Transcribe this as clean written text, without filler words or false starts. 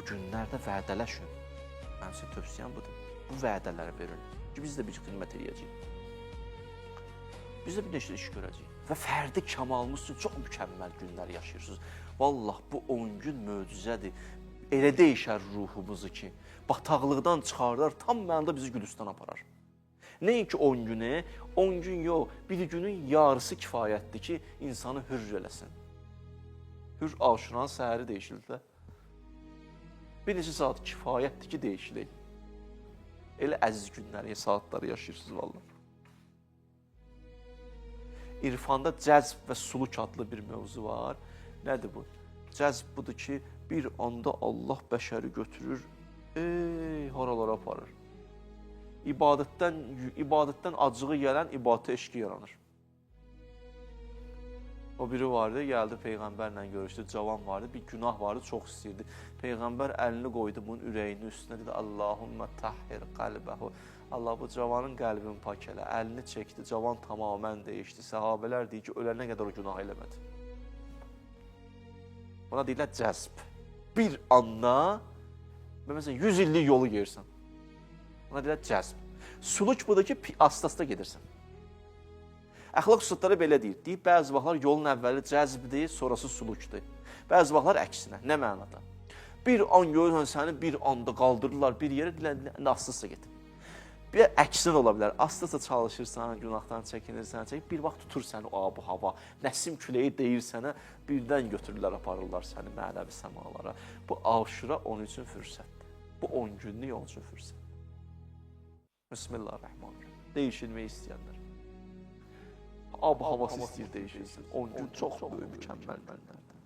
günlərdə vədələşin. Mənim sizə tövsiyəm budur. Bu vədələri verin ki, biz də bir xidmət edəcəyik. Biz də bir neçə iş görəcəyik. Və fərdi kəmalımız üçün çox mükəmməl günlər yaşayırsınız. Vallah, bu 10 gün möcüzədir. Elə değişər ruhumuzu ki, bataqlıqdan çıxardar, tam mənada bizi Gülüstan aparar. Nəinki 10 günü, 10 gün yox, bir günün yarısı kifayətdir ki, insanı hürr eləsin. Hürr Aşuranın səhəri deyişildi də. Bir neçə saat kifayətdir ki, deyişilək. Elə əziz günləri, saatları yaşayırsınız vallah. İrfanda cəzb və suluk adlı bir mövzu var. Nədir bu? Cəzb budur ki, bir anda Allah bəşəri götürür, haralara aparır. İbadətdən acığı gələn ibadətə eşqi yaranır. O biri vardı, gəldi Peyğəmbərlə görüşdü, cavan vardı, bir günah vardı, çox istəyirdi. Peyğəmbər əlini qoydu bunun ürəyinin üstünə, dedi, Allahümmə təhhir qəlbəhu. Allah bu cavanın qəlbini pak elə, əlini çəkdi, cavan tamamən dəyişdi. Səhabələr deyir ki, ölənə qədər o günah eləmədi. Buna deyirlər cəzb. Bir anda, məsələn, 100 illik yolu yersən. Buna deyirlər cəzb. Suluk budur ki, asta-asta gedirsən. Əxlaq üstadları belə deyir. Deyib, bəzi vaxtlar yolun əvvəli cəzbdir, sonrası sulukdur. Bəzi vaxtlar əksinə. Nə mənada? Bir an görürsən, səni bir anda qaldırırlar bir yerə, deyirlər, asılsa getir. Bir əksin ola bilər. Asılsa çalışırsan, günahdan çəkinirsən, bir vaxt tutur səni o abu hava. Nəsim küləyi deyir sənə, birdən götürürlər, aparırlar səni mənəvi səmalara. Bu Aşura onun üçün fürsətdir. Bu 10 günlük onun üçün fürsət. Bismillahirrahmanirrahim. Değişilməyi istəyənlər. Ab havası istəyir değişilsin. 10 gün çox böyük, mükəmməl günlərdir.